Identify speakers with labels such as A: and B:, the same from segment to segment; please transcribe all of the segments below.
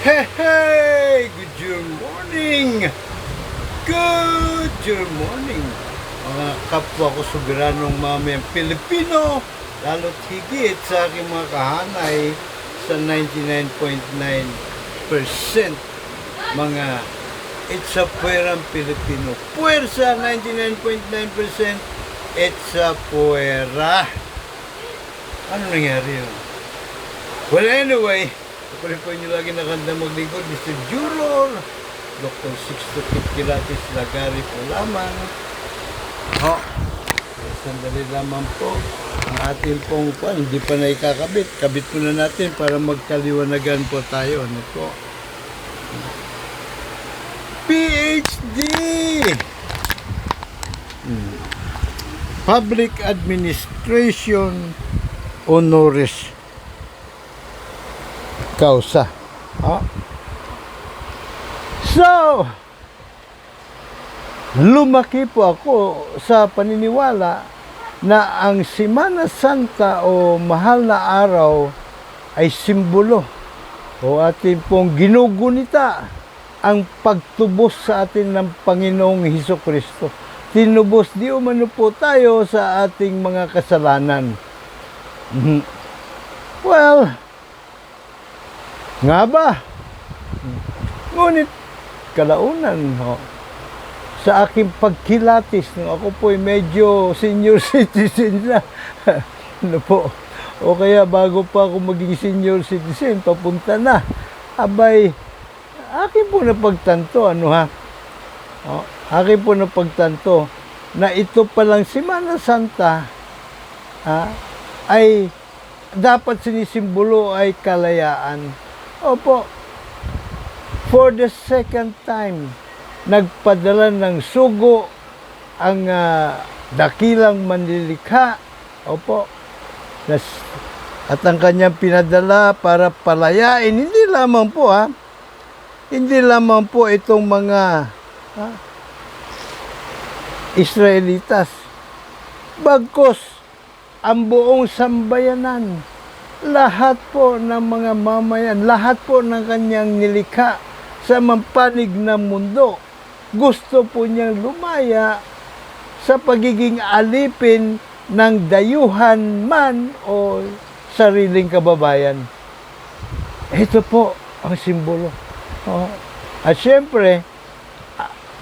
A: Hey, hey! Good morning! Good morning! Mga kapwa ko soberanong mamayang Pilipino, lalo't higit sa aking mga kahanay sa 99.9% mga Itza Puwerang Pilipino. Puwersa 99.9%, Itza Puwera. Ano nangyari yun? Well, anyway, kapag po nyo lagi nakanda maglingkod, Mr. Juror, Dr. Sixto Kitkilatis Lagari po lamang. Sandali lamang po. Ang ating pong hindi pa na ikakabit. Kabit po na natin para magkaliwanagan po tayo. Ano po? PhD! Public Administration Honoris Causa. So, lumaki po ako sa paniniwala na ang Semana Santa o mahal na araw ay simbolo o ating pong ginugunita ang pagtubos sa atin ng Panginoong Hesukristo. Tinubos di umano po tayo sa ating mga kasalanan. Well, nga ba? Ngunit kalaunan sa aking pagkilatis nung ako po'y medyo senior citizen na ano po, o kaya bago pa ako maging senior citizen papunta na, abay akin po napagtanto akin po napagtanto na ito palang Semana Santa ay dapat sinisimbolo ay kalayaan. Opo, for the second time, nagpadala ng sugo ang dakilang manlilikha. Opo, at ang kanyang pinadala para palayain, hindi lamang po itong mga Israelitas, bagkus ang buong sambayanan. Lahat po ng mga mamayan, lahat po ng kanyang nilikha sa mampanig na mundo, gusto po niyang lumaya sa pagiging alipin ng dayuhan man o sariling kababayan. Ito po ang simbolo. At syempre,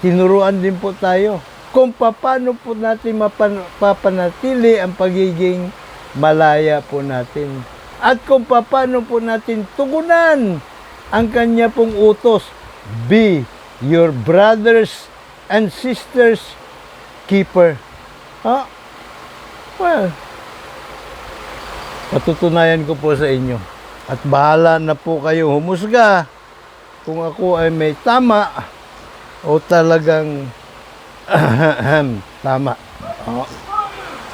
A: tinuruan din po tayo kung paano po natin mapapanatili ang pagiging malaya po natin. At kung paano po natin tugunan ang kanya pong utos, be your brothers and sisters keeper. Well, patutunayan ko po sa inyo. At bahala na po kayo humusga kung ako ay may tama o talagang tama.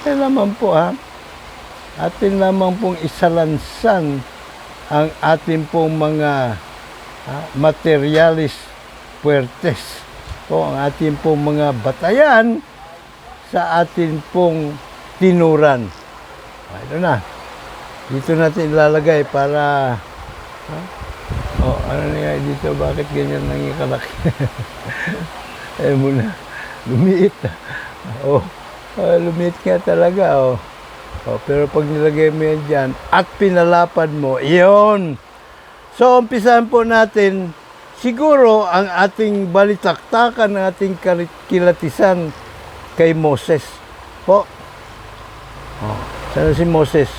A: Kaya naman po atin lamang pong isalansan ang ating pong mga materialis puertes o ang ating pong mga batayan sa ating pong tinuran. Ito na. Dito natin ilalagay para ano nga dito, bakit ganyan nang ikalaki? Ayaw mo na. Lumiit. Lumiit nga talaga. Pero pag nilagay mo yan dyan at pinalapad mo, iyon. So, umpisahan po natin, siguro ang ating balitaktakan, ang ating kilatisan kay Moses. Sana si Moses?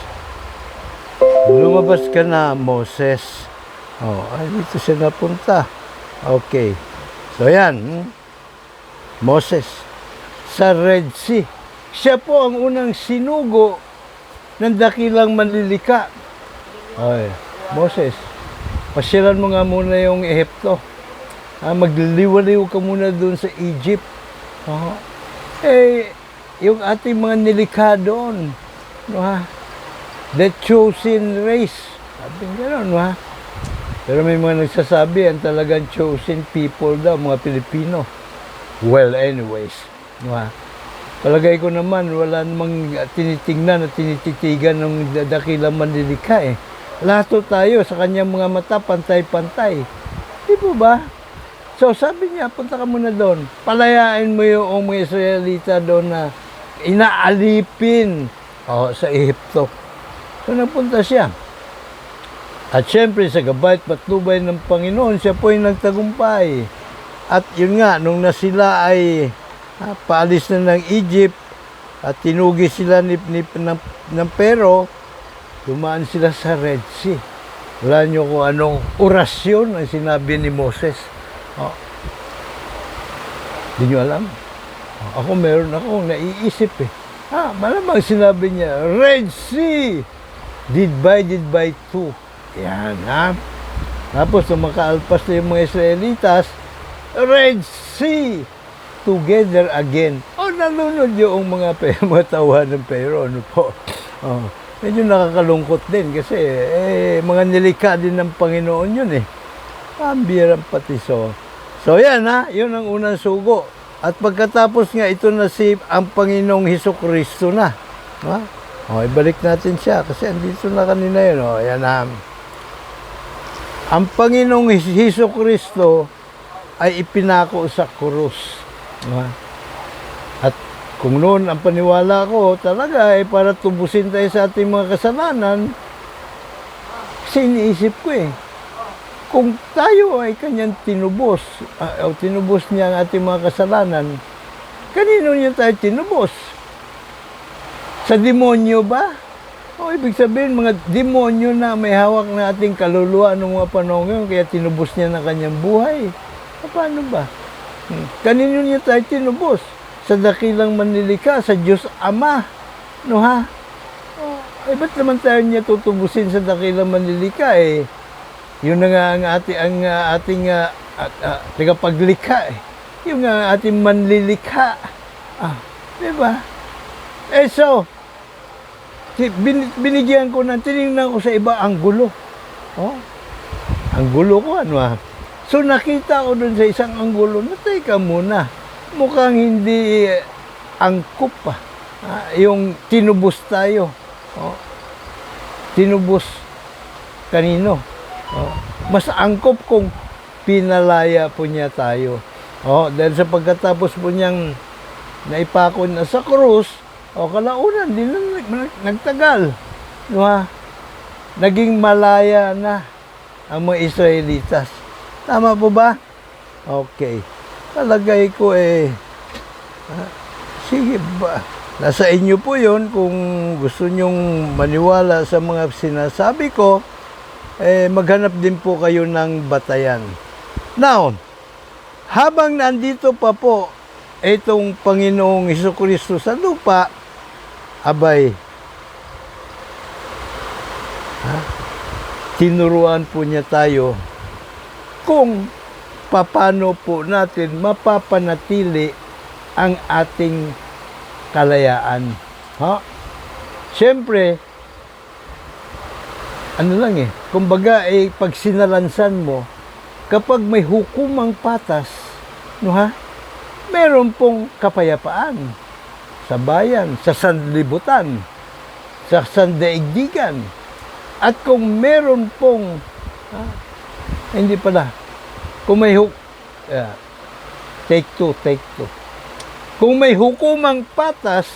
A: Lumabas ka na, Moses. Dito siya napunta. Okay. So, yan. Moses. Sa Red Sea. Siya po ang unang sinugo ng dakilang manlilikha. Moses, pasyalan mo nga muna yung Ehipto. Magliliwaliw ka muna doon sa Egypt. Yung ating mga nilikha doon, the chosen race. Sabi gano'n, Pero may mga nagsasabi, ang talagang chosen people daw, mga Pilipino. Well, anyways, palagay ko naman, wala namang tinitingnan at tinititigan ng dakilang manlilikha Lahat po tayo sa kanyang mga mata, pantay-pantay. Di po ba? So sabi niya, punta ka muna doon. Palayain mo yung mga Israelita doon na inaalipin sa Ehipto. So napunta siya. At syempre sa gabay at patnubay ng Panginoon, siya po yung nagtagumpay. At yun nga, nung na sila ay paalis na ng Egypt at tinugi sila ng Pero, dumaan sila sa Red Sea. Wala nyo kung anong orasyon ang sinabi ni Moses. Hindi nyo alam. Ako meron akong naiisip eh. Malamang sinabi niya, Red Sea, divided by two. Yan, Tapos, nung makaalpas na yung mga Israelitas, Red Sea, together again. Nalunod yung mga tawa ng Pero, ano po. Medyo nakakalungkot din kasi, mga nilikha din ng Panginoon yun eh. Pambirang patiso. So, yan yun ang unang sugo. At pagkatapos nga, ito na ang Panginoong Hesukristo na. Ibalik natin siya kasi andito na kanina yun. Yan ang Panginoong Hesukristo ay ipinako sa krus. At kung noon ang paniwala ko talaga ay para tubusin tayo sa ating mga kasalanan, kasi iniisip ko kung tayo ay kanyang tinubos, o tinubos niya ang ating mga kasalanan, kanino niya tayo tinubos? Sa demonyo ba? Ibig sabihin, mga demonyo na may hawak na ating kaluluwa ng mga panahon ngayon, kaya tinubos niya na kanyang buhay. Paano ba? Kanino niya tayo tinubos? Sa dakilang manlilikha, sa Diyos Ama. Ba't naman tayo niya tutubusin sa dakilang manlilikha yun na nga ang ating tagapaglikha yung ating manlilikha. Diba? So, binigyan ko tinignan ko sa iba ang gulo. Ang gulo ko, So, nakita ko dun sa isang anggulo na, teka muna, mukhang hindi angkop yung tinubos tayo. Tinubos kanino? Mas angkop kung pinalaya po niya tayo. Dahil sa pagkatapos po niyang naipako na sa krus, kalaunan, di na nagtagal. Naging malaya na ang mga Israelitas. Tama po ba? Okay. Talagay ko sige ba? Nasa inyo po yun kung gusto nyong maniwala sa mga sinasabi ko, maghanap din po kayo ng batayan. Now, habang nandito pa po itong Panginoong Hesukristo sa lupa, abay, tinuruan po niya tayo kung paano po natin mapapanatili ang ating kalayaan. Siyempre, kumbaga pag sinalansan mo, kapag may hukumang patas, meron pong kapayapaan sa bayan, sa sanlibutan, sa sandaigdigan. At kung meron pong kung may take two. Kung may hukumang patas,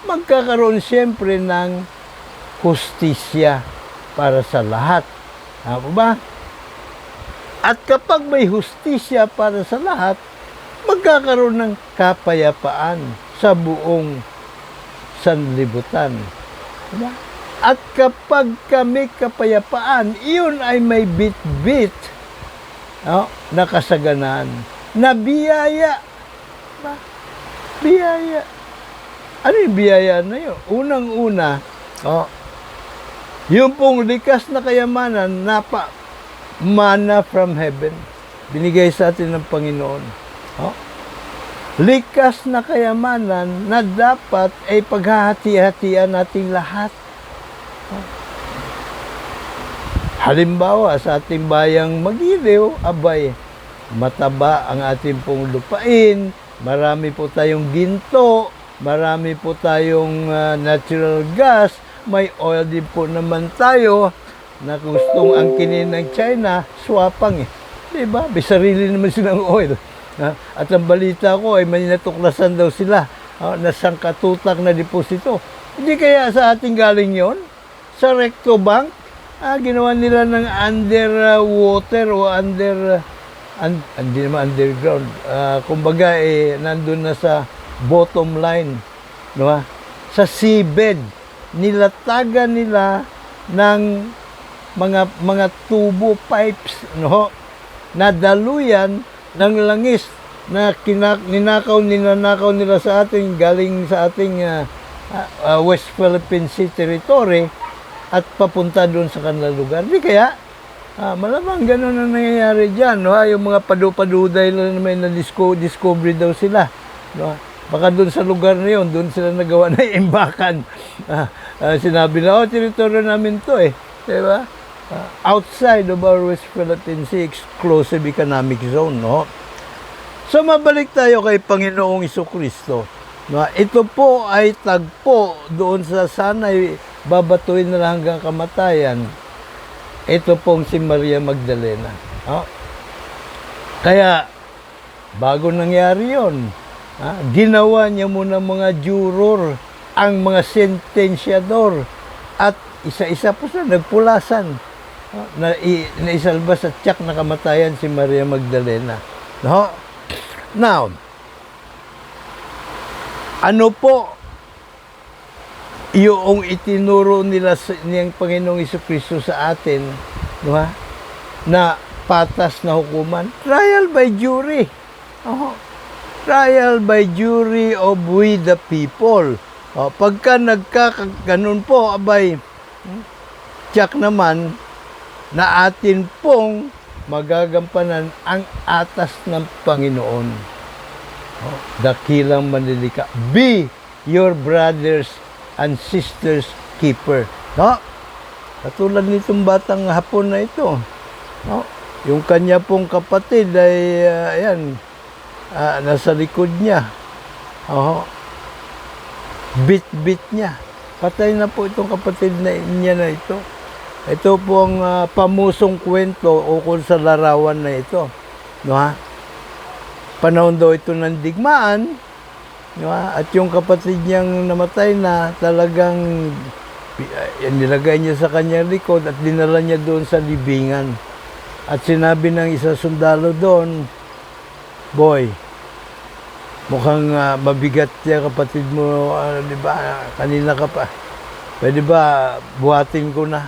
A: magkakaroon siyempre ng hustisya para sa lahat. Tama ba? At kapag may hustisya para sa lahat, magkakaroon ng kapayapaan sa buong sanlibutan. Diba? At kapag kami kapayapaan, iyon ay may bit-bit na kasaganaan, na biyaya. Biyaya. Ano yung biyaya na yun? Unang-una, yung pong likas na kayamanan, mana from heaven, binigay sa atin ng Panginoon. Likas na kayamanan na dapat ay paghahati-hatian nating lahat. Halimbawa, sa ating bayang Magiliw, abay, mataba ang ating pong lupain, marami po tayong ginto, marami po tayong natural gas, may oil din po naman tayo, na gustong angkinin ng China, swapang eh. Diba? May sarili naman silang oil. At ang balita ko ay may natuklasan daw sila na sangkatutak na deposito. Hindi kaya sa ating galing yon? Sa Recto Bank, ginawa nila ng underwater o hindi naman underground. Kumbaga, nandun na sa bottom line. No? Sa seabed, nilatagan nila ng mga tubo pipes, no? Na daluyan ng langis na ninakaw nila sa ating galing sa ating West Philippine Sea territory at papunta doon sa kanilang lugar. Di kaya malamang gano'n ang nangyayari dyan, no? Yung mga padu-paduday na may na-discovery daw sila, no? Baka doon sa lugar na yun, doon sila nagawa na imbakan. Sinabi na, teritoryo namin to eh. Diba? Outside of our West Philippine Sea exclusive economic zone, no? So mabalik tayo kay Panginoong Jesucristo. No? Ito po ay tagpo doon sa sana'y babatuin na hanggang kamatayan. Ito pong si Maria Magdalena. No? Kaya bago nangyari yon, ginawa niya muna mga juror, ang mga sentensyador, at isa-isa po sila nagpulasan na isalba sa tiyak na kamatayan si Maria Magdalena. No? Now, ano po yung itinuro nila niyang Panginoong Jesucristo sa atin, no, na patas na hukuman? Trial by jury. Trial by jury of we the people. Pagka nagkakaganon po, abay, tiyak naman na atin pong magagampanan ang atas ng Panginoon. Dakilang manlilika. Be your brothers and sisters keeper. No? Katulad nitong batang hapon na ito. No? Yung kanya pong kapatid ay, nasa likod niya. Bit-bit niya. Patay na po itong kapatid niya na ito. Ito po ang pamusong kwento ukol sa larawan na ito. No, ha? Panahon daw ito ng digmaan. No, ha? At yung kapatid niyang namatay na, talagang nilagay niya sa kanyang likod at dinala niya doon sa libingan. At sinabi ng isa sundalo doon, "Boy, mukhang mabigat siya kapatid mo, di ba? Kanina ka pa. Pwede ba buhatin ko na?"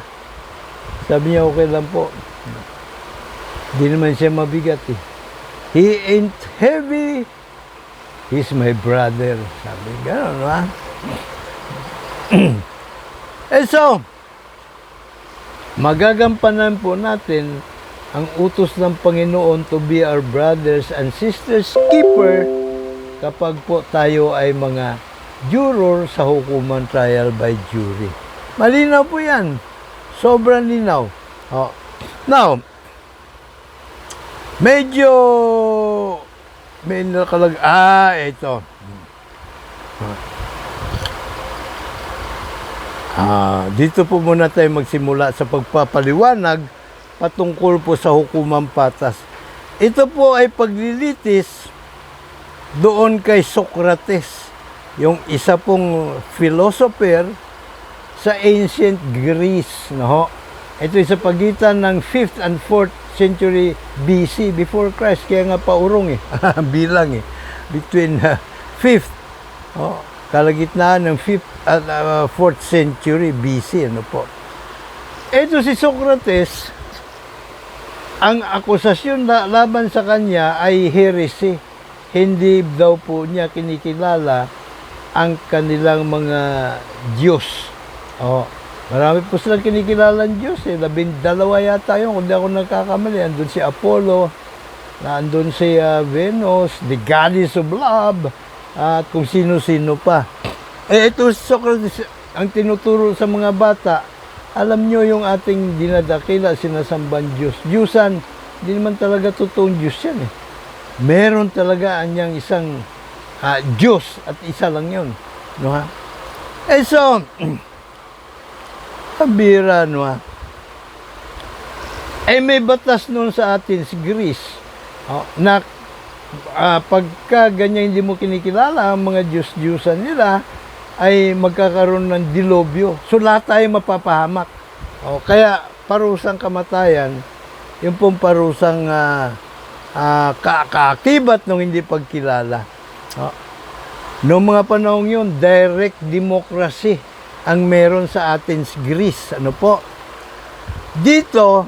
A: Sabi niya, "Okay lang po." Di naman siya mabigat eh. "He ain't heavy. He's my brother." Sabi, gano'n, ha? So, magagampanan po natin ang utos ng Panginoon to be our brothers and sisters keeper kapag po tayo ay mga juror sa hukuman trial by jury. Malinaw po yan. Sobrang linaw. Now, medyo may nakalag... ito. Dito po muna tayo magsimula sa pagpapaliwanag patungkol po sa hukumang patas. Ito po ay paglilitis doon kay Socrates, yung isa pong philosopher sa ancient Greece, no? Ito ay sa pagitan ng 5th and 4th century BC, before Christ, kaya nga paurong bilang between 5th, kalagitnaan ng 5th at 4th century BC, ano po. Ito si Socrates, ang akusasyon laban sa kanya ay heresy. Hindi daw po niya kinikilala ang kanilang mga Diyos. Marami po silang kinikilalang Diyos. 12 yata yun, kung di ako nagkakamali. Andun si Apollo, andun si Venus, the goddess of love, at kung sino-sino pa. Ito si Socrates, ang tinuturo sa mga bata, alam nyo yung ating dinadakila, sinasambang Diyos. Diyosan, hindi naman talaga totoong Diyos yan eh. Meron talaga anyang isang Diyos at isa lang yun. No, ha? So, kabira, no, ha? may batas noon sa atin si Greece, na pagka ganyan hindi mo kinikilala ang mga Diyos-Diyusan nila, ay magkakaroon ng dilobyo. So lahat tayo mapapahamak. Kaya parusang kamatayan, yung pong parusang kaakibat ng hindi pagkilala. Noong mga panahon yun, direct democracy ang meron sa atin sa Greece. Ano po? Dito,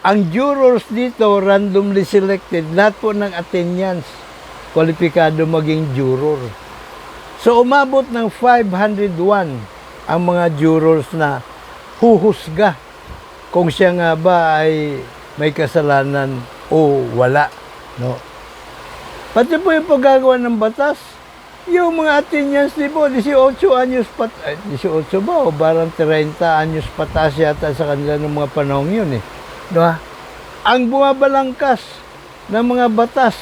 A: ang jurors dito, randomly selected, lahat po ng Athenians, kwalipikado maging juror. So, umabot ng 501 ang mga jurors na huhusga kung siya nga ba ay may kasalanan o wala. No? Pati po yung paggagawa ng batas, yung mga Athenians, di po, 18 anyos 18 ba o barang 30 anyos patas yata sa kanila ng mga panahon yun eh. No? Ang bumabalangkas ng mga batas,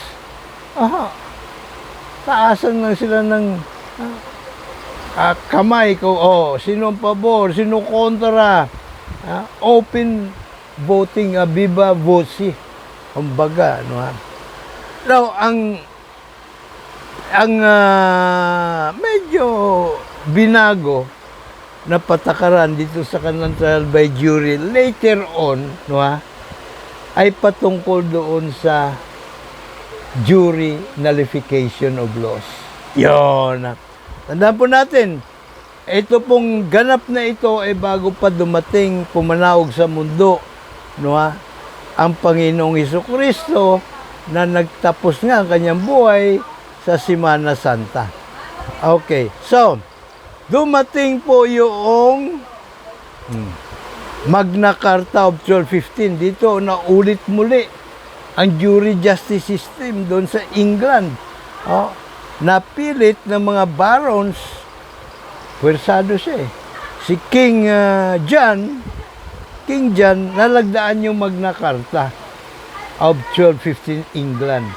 A: taasan lang sila ng kamay ko, sino pabor, sino kontra, open voting, viva voce, kumbaga, no? Now, ang medyo binago na patakaran dito sa kanilang trial by jury later on, no, ay patungkol doon sa jury nullification of laws. Yun. Tandaan po natin, ito pong ganap na ito ay bago pa dumating, pumanawag sa mundo, no, ang Panginoong Hesukristo na nagtapos nga ang kanyang buhay sa Semana Santa. Okay, so, dumating po yung Magna Carta of 1215. Dito, naulit muli ang jury justice system doon sa England. Napilit ng mga barons, pwersado siya eh. Si King John, nalagdaan yung Magna Carta of 1215 England.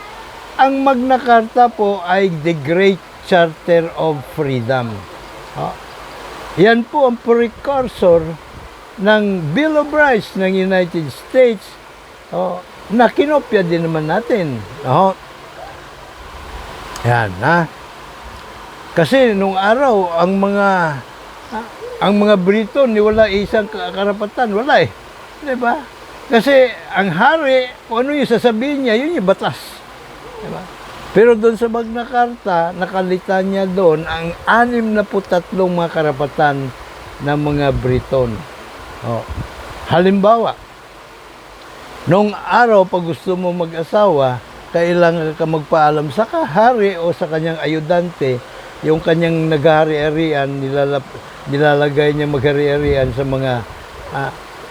A: Ang Magna Carta po ay the Great Charter of Freedom. Yan po ang precursor ng Bill of Rights ng United States, na kinopya din naman natin. Yan, kasi nung araw, ang mga Briton, wala isang karapatan, wala eh. Diba? Kasi ang hari, kung ano yung sasabihin niya, yun yung batas. Diba? Pero doon sa Magna Carta, nakalita niya doon ang 63 mga karapatan ng mga Briton. Halimbawa, nung araw, pag gusto mo mag-asawa, kailangan ka magpaalam sa kahari o sa kanyang ayudante, yung kanyang naghari-arian, nilalagay niya maghari-arian sa mga,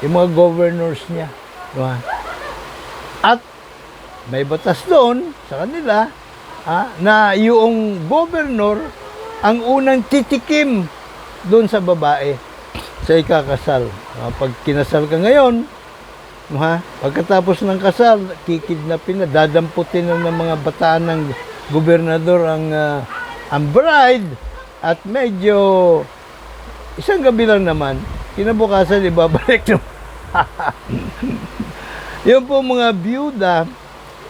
A: yung mga governors niya. Diba? At may batas doon sa kanila, na yung governor ang unang titikim doon sa babae sa ikakasal. Pag kinasal ka ngayon, pagkatapos ng kasal, kikidnapin na, dadamputin na ng mga bataan ng gobernador ang bride, at medyo isang gabi lang naman, kinabukasan ibabalik na. Yung po mga byuda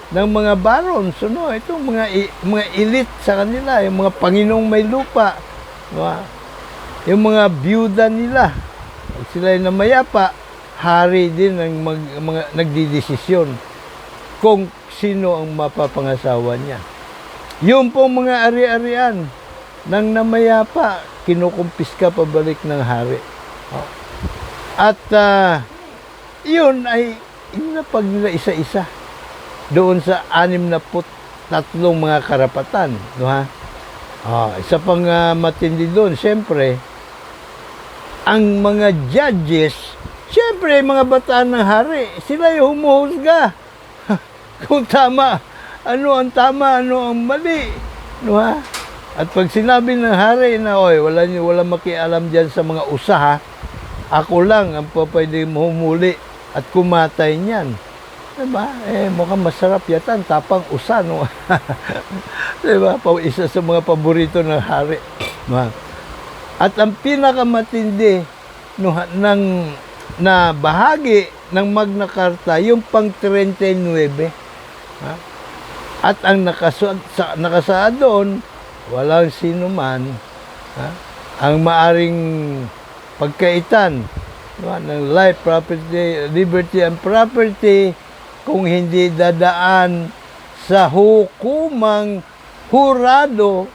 A: ng mga barons, itong mga elite sa kanila, yung mga Panginoong may lupa, yung mga byuda nila, sila ay namayapa, hari din ang mga nagdidesisyon kung sino ang mapapangasawa niya. Yung po mga ari-arian ng namayapa, kinukumpiska pabalik ng hari. At yun ay inapag nila isa-isa doon sa 63 mga karapatan. Isa pang matindi doon, siyempre, ang mga judges, siyempre, mga bataan ng hari, sila yung humuhusga. Kung tama, ano ang tama, ano ang mali. At pag sinabi ng hari na, wala makialam dyan sa mga usaha, ako lang ang pwede humuli at kumatay niyan. Diba? Mukhang masarap yata, tapang usa, no? Diba? Isa sa mga paborito ng hari. At ang pinakamatindi na bahagi ng Magna Carta, yung pang 39. Ha? At ang nakasaad doon, walang sino man, ha, ang maaring pagkaitan, no, ng life, property, liberty, and property kung hindi dadaan sa hukumang hurado,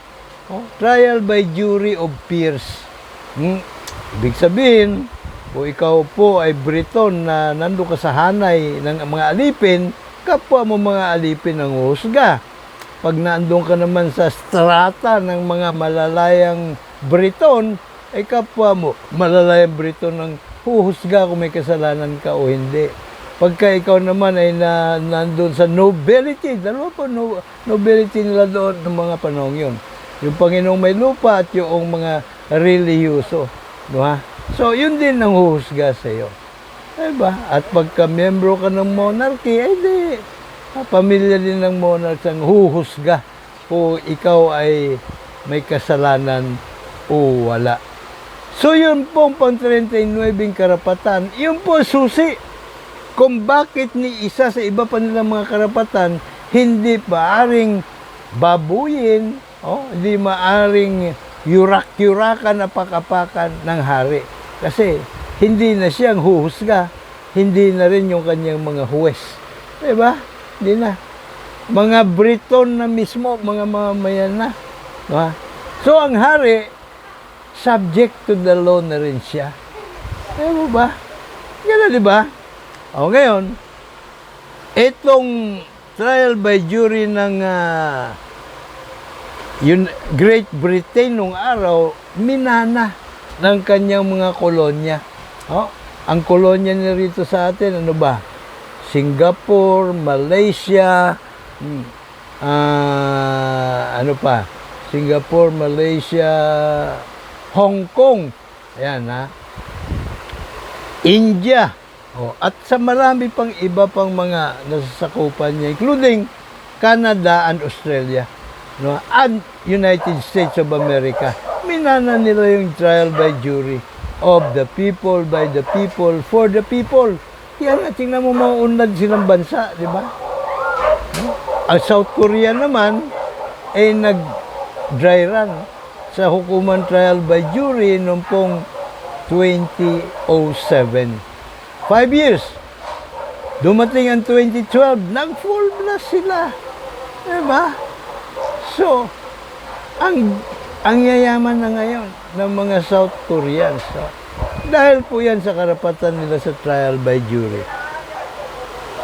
A: trial by jury of peers. Ibig sabihin, kung ikaw po ay Briton na nandun ka sa hanay ng mga alipin, kapwa mo mga alipin ang husga. Pag naandun ka naman sa strata ng mga malalayang Briton, ay kapwa mo malalayang Briton ang huhusga kung may kasalanan ka o hindi. Pagka ikaw naman ay nandun sa nobility, dalawa po nobility nila doon ng mga panahon yun. Yung Panginoong may lupa at yung mga relihiyoso. No, ha? So, yun din ang huhusga sa iyo. Diba? At pagka membro ka ng monarchy, ay di, pamilya din ng monarch ang huhusga kung ikaw ay may kasalanan o wala. So, yun pong pang 39 karapatan, yun po susi kung bakit ni isa sa iba pa nilang mga karapatan hindi maaring babuyin, hindi maaring yurak-yurakan, apak-apakan ng hari. Kasi hindi na siyang huhusga, hindi na rin yung kanyang mga huwes. Diba? Hindi na. Mga Briton na mismo, mga mamamayan na. Diba? So, ang hari, subject to the law na rin siya. Diba ba? Gano'n, diba? O ngayon, itong trial by jury ng Great Britain nung araw, minana ng kanyang mga kolonya. Ang kolonya niya rito sa atin, ano ba? Singapore, Malaysia, ano pa? Singapore, Malaysia, Hong Kong, ayan ha? India, at sa marami pang iba pang mga nasasakupan niya, including Canada and Australia, no, and United States of America. Minana nila yung trial by jury of the people, by the people, for the people. Yan, tingnan mo mga unlad silang bansa, di ba? No? Ang South Korea naman ay nag-dry run sa hukuman trial by jury noong pong 2007. 5 years. Dumating ang 2012, nag-full blast sila. Diba? So, ang yayaman na ngayon ng mga South Koreans. Dahil po yan sa karapatan nila sa trial by jury.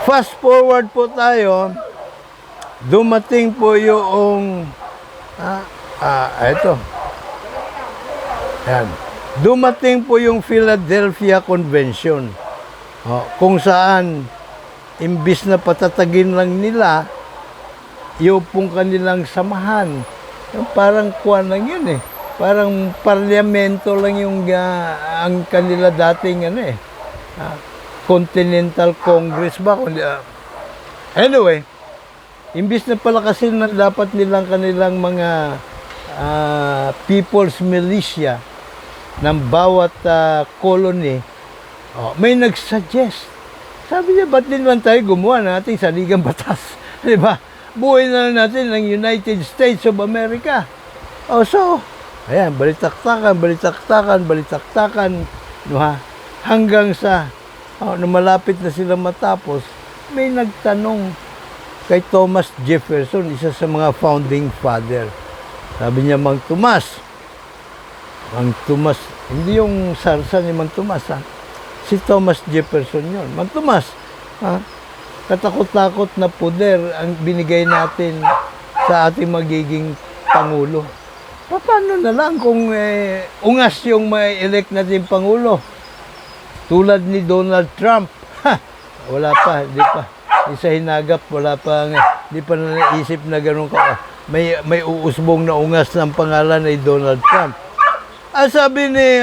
A: Fast forward po tayo, dumating po yung, ito. Yan. Dumating po yung Philadelphia Convention. Kung saan, imbis na patatagin lang nila, yung pong kanilang samahan, yung parang kuwan lang yun eh. Parang parlamento lang yung ang kanila dating Continental Congress ba? Anyway, imbis na palakasin na dapat nilang kanilang mga people's militia ng bawat colony, may nag-suggest. Sabi niya, ba't din man tayo gumawa ng ating saligang batas? Di ba? Buhay na lang natin ng United States of America. So, ayan, balitaktakan. No, ha? Hanggang sa, malapit na sila matapos, may nagtanong kay Thomas Jefferson, isa sa mga founding father. Sabi niya, Mang Tomas, hindi yung sarsa ni Mang Tomas, ha? Si Thomas Jefferson yun. Mang Tomas, katakot-takot na poder ang binigay natin sa ating magiging Pangulo. Paano na lang kung ungas yung may elect natin Pangulo? Tulad ni Donald Trump. Wala pa, hindi pa. Isa hinagap, wala pa, hindi pa naisip na ganun ka. May uusbong na ungas ng pangalan ni Donald Trump. Sabi ni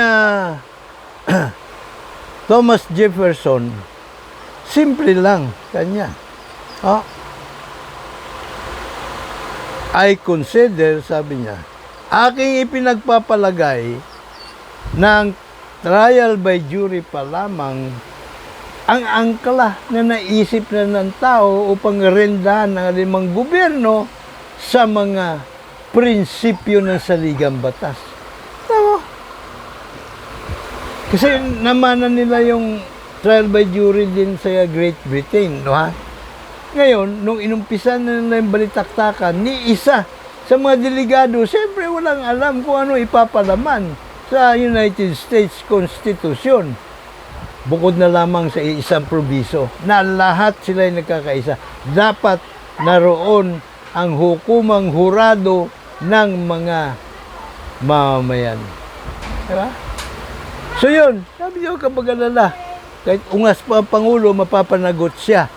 A: Thomas Jefferson, simple lang kanya. I consider, sabi niya, aking ipinagpapalagay ng trial by jury pa lamang ang angkla na naisip na ng tao upang rendahan ng alimang gobyerno sa mga prinsipyo ng saligang batas. Tama. Kasi namanan nila yung trial by jury din sa Great Britain, no ha? Ngayon, nung inumpisa na nila yung balitaktakan, ni isa sa mga delegado, siyempre walang alam kung ano ipapalaman sa United States Constitution. Bukod na lamang sa isang probiso na lahat sila ay nagkakaisa. Dapat naroon ang hukumang hurado ng mga mamamayan. Diba? So yun, sabi niyo kapag alala, kahit ungas pa ang Pangulo, mapapanagot siya.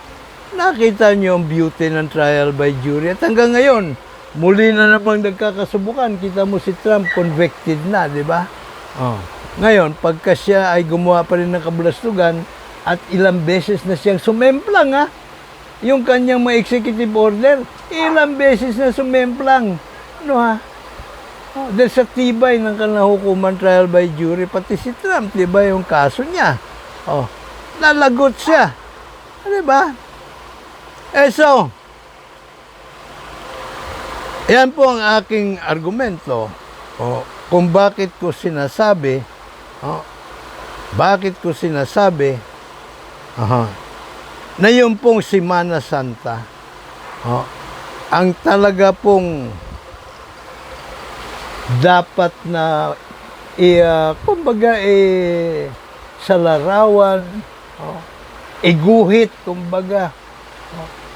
A: Nakita niyo ang beauty ng trial by jury. At hanggang ngayon, muli na namang nagkakasubukan. Kita mo si Trump, convicted na, di ba? Oh. Ngayon, pagka siya ay gumawa pa rin ng kabulastugan at ilang beses na siyang sumemplang, ha? Yung kanyang mga executive order, ilang beses na sumemplang. Ano ha? Oh, dahil sa tibay ng kanilang hukuman trial by jury, pati si Trump, di ba yung kaso niya? Oh, nalagot siya. Di ba? So, yan po ang aking argumento kung bakit ko sinasabi na yung pong Semana Santa ang talaga pong dapat na kumbaga sa larawan, iguhit, kumbaga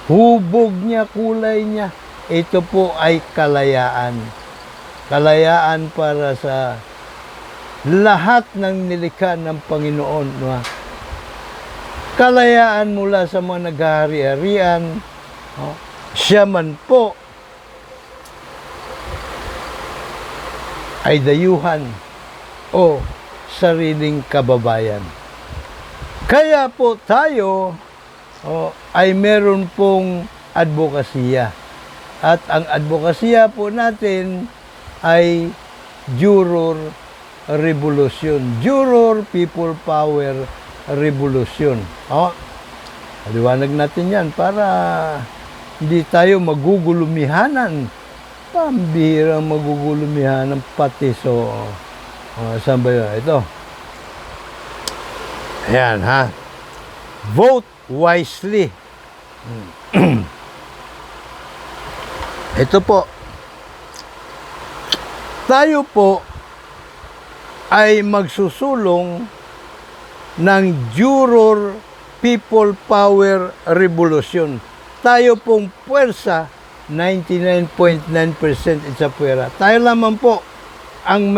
A: hubog niya, kulay niya, ito po ay kalayaan. Kalayaan para sa lahat ng nilikha ng Panginoon. No? Kalayaan mula sa mga naghahari-harian. Siya man po ay dayuhan o sariling kababayan. Kaya po tayo ay meron pong advokasya. At ang advokasya po natin ay Juror Revolution. Juror People Power Revolution. Paliwanag natin yan para hindi tayo magugulumihanan. Pambihirang magugulumihanan pati. So, saan ba yun? Ito. Ayan, ha? Vote wisely. Ito po. Tayo po ay magsusulong ng Juror People Power Revolution. Tayo pong puwersa, 99.9% isa puwera. Tayo lamang po ang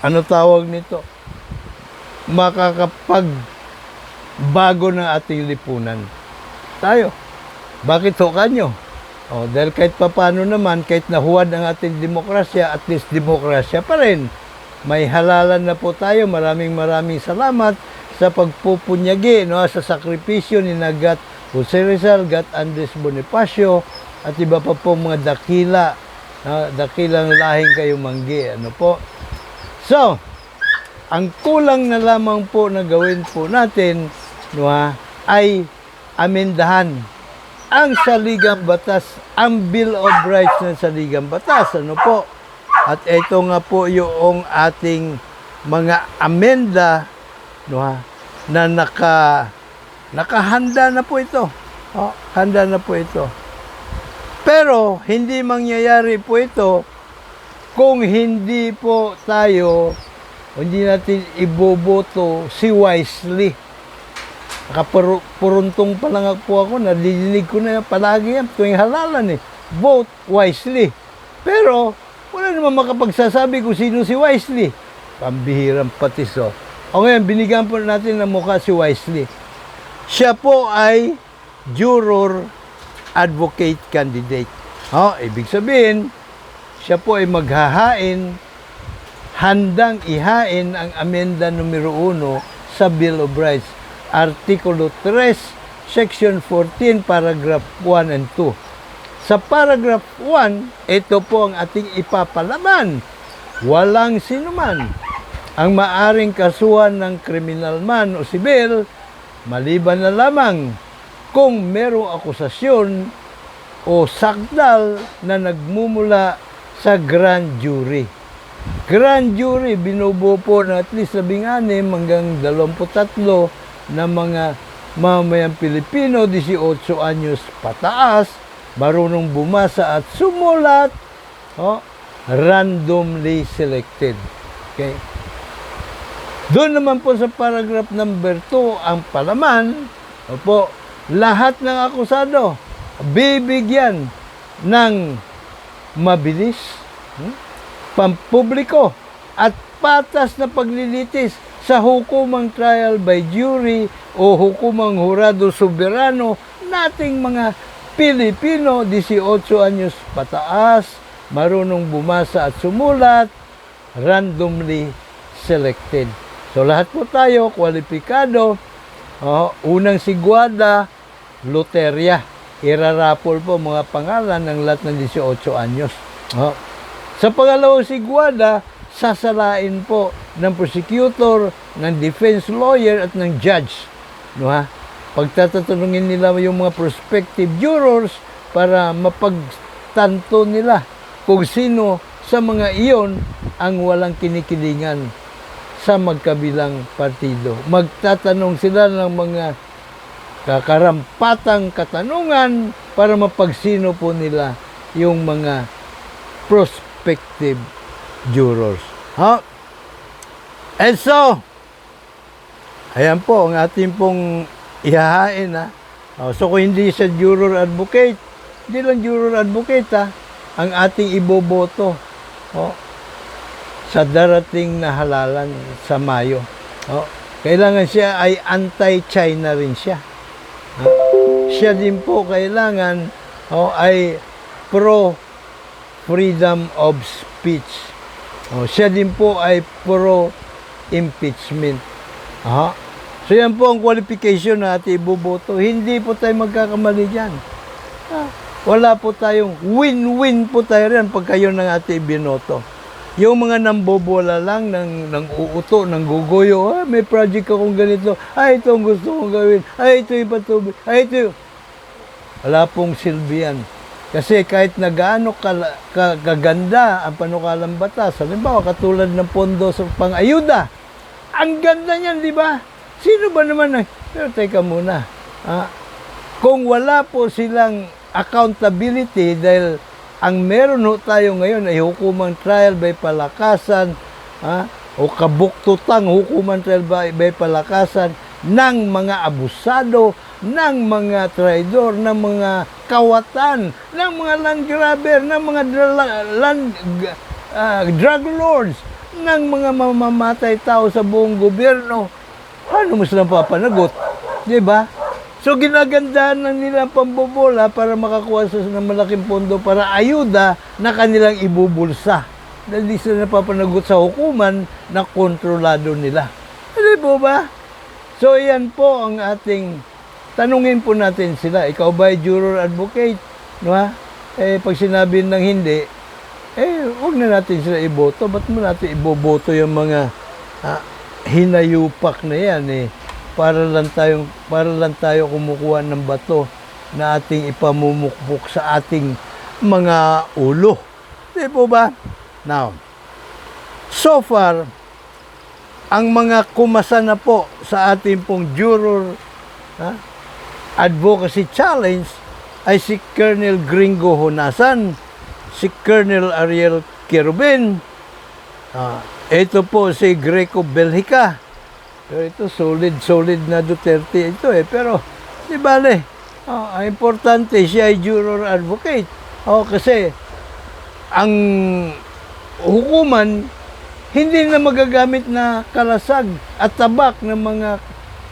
A: ano tawag nito? Makakapagbago ng ating lipunan. Tayo. Bakit hukan nyo? Dahil kahit papano naman, kahit nahuwad ang ating demokrasya, at least demokrasya pa rin. May halalan na po tayo. Maraming salamat sa pagpupunyagi, sa sakripisyo ni Gat Jose Rizal, Gat Andres Bonifacio, at iba pa po mga dakilang lahing kayumanggi. Ano po? So, ang kulang na lamang po na gawin po natin ay amendahan ang saligang batas, ang Bill of Rights ng saligang batas. Ano po? At ito nga po yung ating mga amenda na nakahanda na po ito. Handa na po ito. Pero hindi mangyayari po ito kung hindi po tayo, hindi natin iboboto si wisely. Nakapuruntong pa lang po ako, nadidinig ko na palagi yan, tuwing halalan vote wisely. Pero, wala naman makapagsasabi kung sino si wisely. Pambihirang patiso. Ngayon, binigyan po natin ng mukha si wisely. Siya po ay Juror Advocate Candidate. Ibig sabihin, siya po ay maghahain, handang ihain ang amenda numero 1 sa Bill of Rights. Artikulo 3, Section 14, Paragraph 1 and 2. Sa Paragraph 1, ito po ang ating ipapalaman. Walang sinuman ang maaring kasuhan ng kriminal man o sibil, maliban na lamang kung merong akusasyon o sakdal na nagmumula sa grand jury. Grand jury, binubuo po ng at least 16 hanggang 23 na mga mamayang Pilipino, 18 anyos pataas, marunong bumasa at sumulat, randomly selected. Okay? Doon naman po sa paragraph number 2, ang palaman, lahat ng akusado bibigyan ng mabilis, pampubliko at patas na paglilitis sa hukumang trial by jury o hukumang hurado soberano nating mga Pilipino, 18 anyos pataas, marunong bumasa at sumulat, randomly selected. So lahat po tayo kwalipikado. Unang sigwada, loterya. Irarapol po mga pangalan ng lahat ng 18 anyos. Sa pangalawang sigwada, sasalain po ng prosecutor, ng defense lawyer at ng judge. Pagtatanungin nila yung mga prospective jurors para mapagtanto nila kung sino sa mga iyon ang walang kinikilingan sa magkabilang partido. Magtatanong sila ng mga kakarampatang katanungan para mapagsino po nila yung mga prospective jurors. And so, ayan po ang ating pong ihahain. So kung hindi siya juror advocate, hindi lang juror advocate ang ating iboboto sa darating na halalan sa Mayo. Kailangan siya ay anti-China rin siya. Siya din po kailangan ay pro-freedom of speech. Siya din po ay pro-impeachment. So yan po ang qualification na ating iboboto. Hindi po tayo magkakamali dyan. Wala po tayong win-win po tayo rin pag kayo ng ating binoto. Yung mga nambobola lang ng uuto, ng guguyo, may project akong ganito, ito ang gusto kong gawin, ito yung patubig, ito yung... Wala pong silbi yan. Kasi kahit na gaano kaganda ang panukalang batas, halimbawa katulad ng pondo sa pang-ayuda, ang ganda niyan, di ba? Sino ba naman pero teka muna, kung wala po silang accountability dahil ang meron tayo ngayon ay hukumang trial by palakasan o kabuktutang hukumang trial by palakasan ng mga abusado, ng mga traidor, ng mga kawatan, ng mga land grabber, ng mga drug lords, ng mga mamamatay tao sa buong gobyerno. Paano mo silang papanagot? Diba? So ginagandahan ng nila pambobola para makakuha sa ng malaking pondo para ayuda na kanilang ibubulsa. Dahil di sila napapanagot sa hukuman na kontrolado nila. Hindi po ba? So yan po ang ating, tanungin po natin sila, ikaw ba ay juror advocate? Pag sinabi ng hindi, huwag na natin sila iboto. Ba't mo natin iboboto yung mga hinayupak na yan para lang tayo kumukuha ng bato na ating ipamumukpok sa ating mga ulo. Di po ba? Now, so far, ang mga kumasa na po sa ating pong juror advocacy challenge ay si Colonel Gringo Honasan, si Colonel Ariel Querubin, ito po si Greco Belhica. Pero ito, solid na Duterte ito Pero, di bale, ang importante, siya ay juror advocate. Kasi, ang hukuman, hindi na magagamit na kalasag at tabak ng mga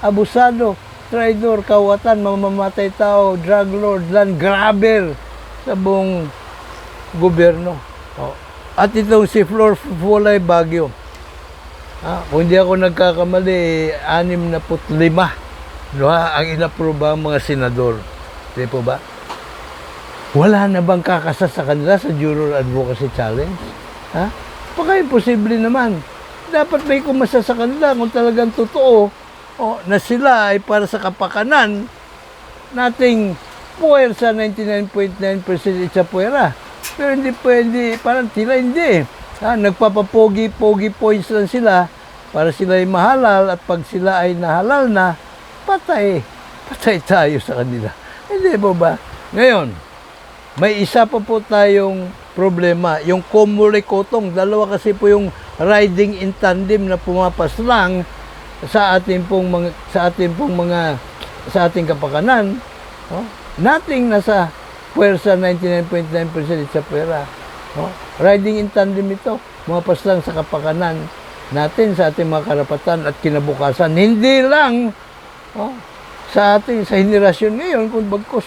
A: abusado, traidor, kawatan, mamamatay tao, drug lord, land grabber sa buong gobyerno. At itong si Flor Fulay Baguio. Kung hindi ako nagkakamali, 65 ang inaproba ang mga senador. Di po ba? Wala na bang kakasa sa kanila sa Juror Advocacy Challenge? Baka imposible naman. dapat may kumasa sa kanila kung talagang totoo na sila ay para sa kapakanan nating puwersa 99.9% isa puwera. Pero hindi pwede, parang tila hindi. Nagpapapogi-pogi points lang sila para sila ay mahalal at pag sila ay nahalal na, patay tayo sa kanila. Hindi po ba? Ngayon, may isa pa po tayong problema, yung kumulikotong. Dalawa kasi po yung riding in tandem na pumapaslang sa ating kapakanan. Nating nasa puwersa 99.9% sa pera. Riding in tandem ito, pumapaslang sa kapakanan natin, sa ating mga karapatan at kinabukasan. Hindi lang sa henerasyon ngayon, kung bagkos.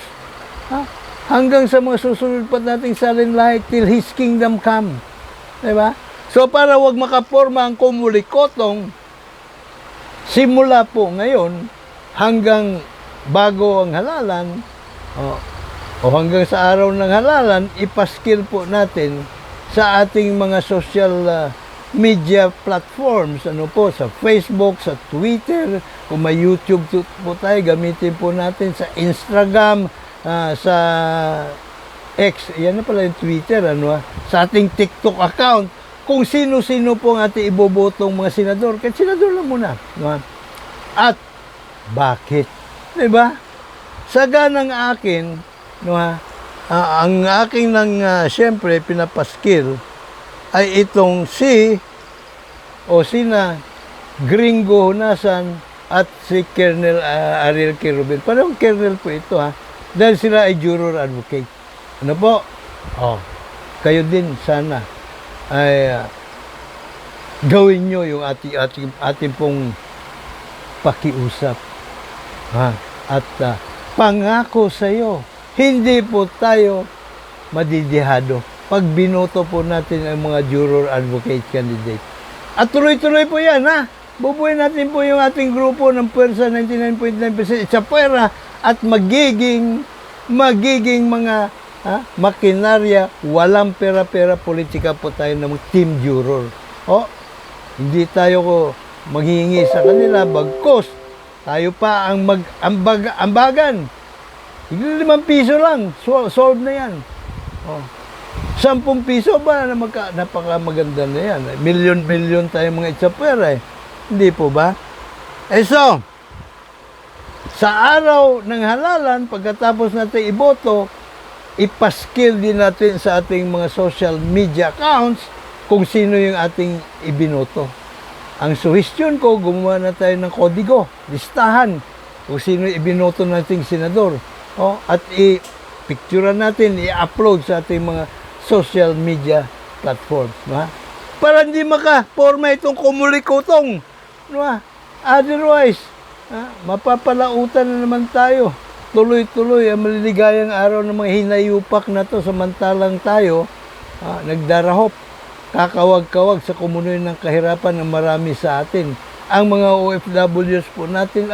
A: Hanggang sa mga susunod pa nating salinlahi till His kingdom come. Diba? So para wag makaporma ang kumulikotong, simula po ngayon hanggang bago ang halalan, o hanggang sa araw ng halalan, ipaskil po natin sa ating mga social media platforms, sa Facebook, sa Twitter, kung may YouTube po tayo, gamitin po natin sa Instagram, sa X, yan na pala yung Twitter, sa ating TikTok account, kung sino-sino po ang ating ibobotong mga senador, kahit senador lang muna. At bakit? Diba? Saganang akin, ang aking siyempre pinapaskil ay itong sina Gringo Honasan at si Colonel Ariel Quirobin. Parang Colonel po ito dahil sila ay juror advocate. Ano po? Kayo din sana ay gawin nyo yung ating pong pakiusap. At pangako sa iyo, hindi po tayo madidihado pag binoto po natin ang mga juror advocate candidate. At tuloy-tuloy po yan, bubuin natin po yung ating grupo ng puwersa 99.9% sa puwera at magiging mga makinarya, walang pera-pera politika po tayo ng team juror. Hindi tayo maghihingi sa kanila, bagkos tayo pa ang ambagan. 5 piso lang, solve na yan. 10 piso ba, napakamaganda na yan. Milyon-milyon tayo mga itsapwera Hindi po ba? So, sa araw ng halalan, pagkatapos natin iboto, ipaskil din natin sa ating mga social media accounts kung sino yung ating ibinoto. Ang suhestyon ko, gumawa na tayo ng kodigo, listahan kung sino ibinoto nating senador. At i-picturean natin, i-upload sa ating mga social media platforms. Para hindi makaporma itong kumulikotong. Otherwise, mapapalautan na naman tayo. Tuloy-tuloy ang maliligayang araw ng mga hinayupak na to, samantalang tayo nagdarahop, kakawag-kawag sa komunoy ng kahirapan ng marami sa atin. Ang mga OFWs po natin,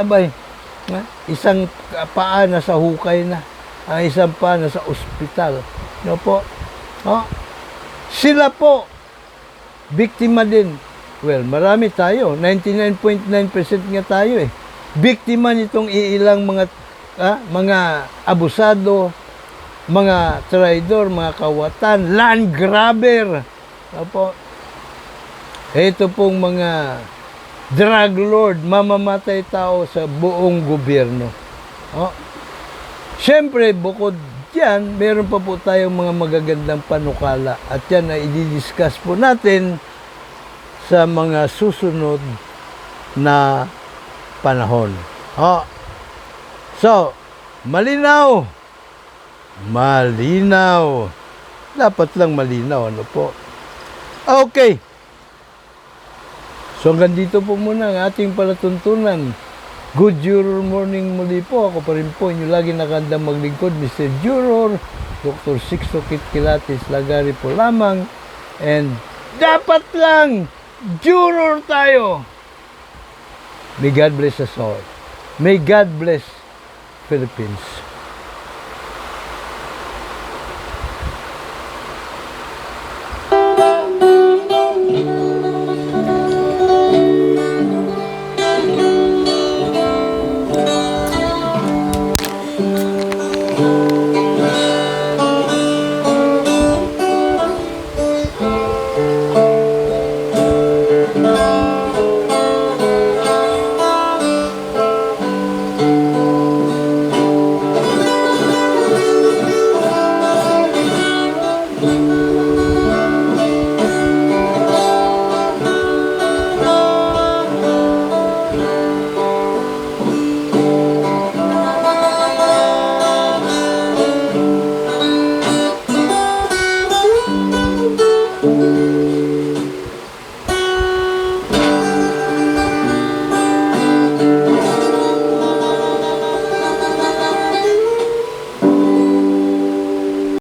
A: isang paa na sa hukay na, ang isang paa na sa ospital. Po? Sila po, biktima din. Well, marami tayo, 99.9% nga tayo Biktima nitong iilang mga abusado, mga traidor, mga kawatan, land grabber. Ito pong mga drug lord, mamamatay tao sa buong gobyerno. Siyempre, bukod dyan, meron pa po tayong mga magagandang panukala. At yan ay i-discuss po natin sa mga susunod na panahon. So, malinaw. Dapat lang malinaw, po? Okay. So, hanggang dito po muna ang ating palatuntunan. Good Juror Morning muli po. Ako pa rin po, inyo lagi nakandang maglingkod, Mr. Juror, Dr. Sixto Kitkilatis Lagari po lamang. And dapat lang, Juror tayo. May God bless us all. May God bless Philippines. Amen.